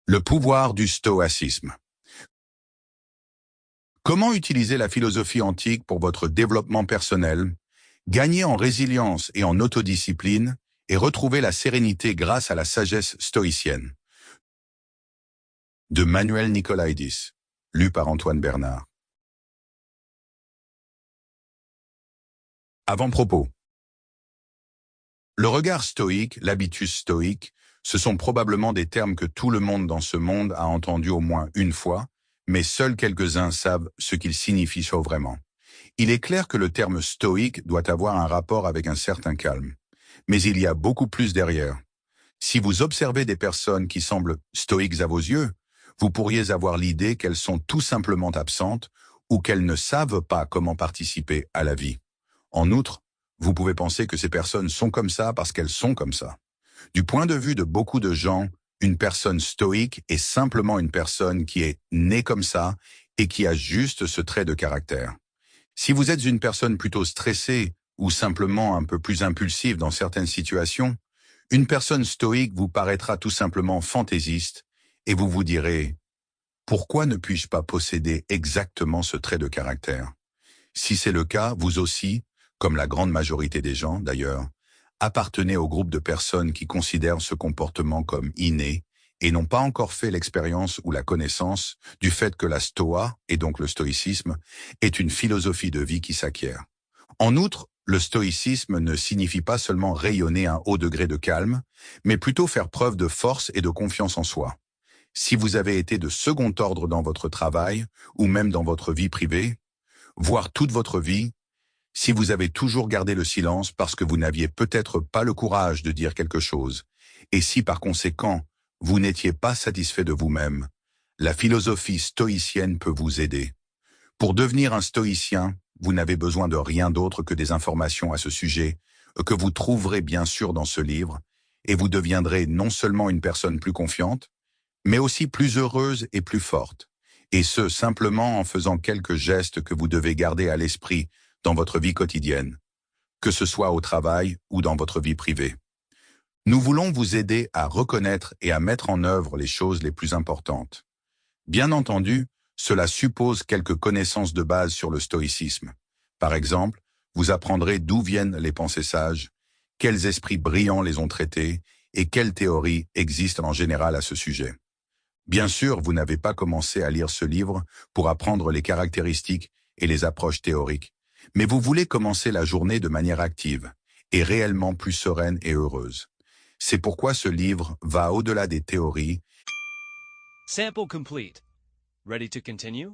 Le pouvoir du stoïcisme. Comment utiliser la philosophie antique pour votre développement personnel, gagner en résilience et en autodiscipline, et retrouver la sérénité grâce à la sagesse stoïcienne. De Manuel Nicolaïdis, lu par Antoine Bernard. Avant-propos. Le regard stoïque, l'habitus stoïque, ce sont probablement des termes que tout le monde dans ce monde a entendus au moins une fois, mais seuls quelques-uns savent ce qu'ils signifient vraiment. Il est clair que le terme stoïque doit avoir un rapport avec un certain calme. Mais il y a beaucoup plus derrière. Si vous observez des personnes qui semblent stoïques à vos yeux, vous pourriez avoir l'idée qu'elles sont tout simplement absentes ou qu'elles ne savent pas comment participer à la vie. En outre, vous pouvez penser que ces personnes sont comme ça parce qu'elles sont comme ça. Du point de vue de beaucoup de gens, une personne stoïque est simplement une personne qui est née comme ça et qui a juste ce trait de caractère. Si vous êtes une personne plutôt stressée ou simplement un peu plus impulsive dans certaines situations, une personne stoïque vous paraîtra tout simplement fantaisiste et vous vous direz « Pourquoi ne puis-je pas posséder exactement ce trait de caractère ?» Si c'est le cas, vous aussi, comme la grande majorité des gens d'ailleurs, appartenez au groupe de personnes qui considèrent ce comportement comme inné et n'ont pas encore fait l'expérience ou la connaissance du fait que la stoa, et donc le stoïcisme, est une philosophie de vie qui s'acquiert. En outre, le stoïcisme ne signifie pas seulement rayonner un haut degré de calme, mais plutôt faire preuve de force et de confiance en soi. Si vous avez été de second ordre dans votre travail, ou même dans votre vie privée, voire toute votre vie, si vous avez toujours gardé le silence parce que vous n'aviez peut-être pas le courage de dire quelque chose, et si par conséquent, vous n'étiez pas satisfait de vous-même, la philosophie stoïcienne peut vous aider. Pour devenir un stoïcien, vous n'avez besoin de rien d'autre que des informations à ce sujet, que vous trouverez bien sûr dans ce livre, et vous deviendrez non seulement une personne plus confiante, mais aussi plus heureuse et plus forte, et ce simplement en faisant quelques gestes que vous devez garder à l'esprit dans votre vie quotidienne, que ce soit au travail ou dans votre vie privée. Nous voulons vous aider à reconnaître et à mettre en œuvre les choses les plus importantes. Bien entendu, cela suppose quelques connaissances de base sur le stoïcisme. Par exemple, vous apprendrez d'où viennent les pensées sages, quels esprits brillants les ont traités et quelles théories existent en général à ce sujet. Bien sûr, vous n'avez pas commencé à lire ce livre pour apprendre les caractéristiques et les approches théoriques, mais vous voulez commencer la journée de manière active et réellement plus sereine et heureuse. C'est pourquoi ce livre va au-delà des théories. Sample complete. Ready to continue?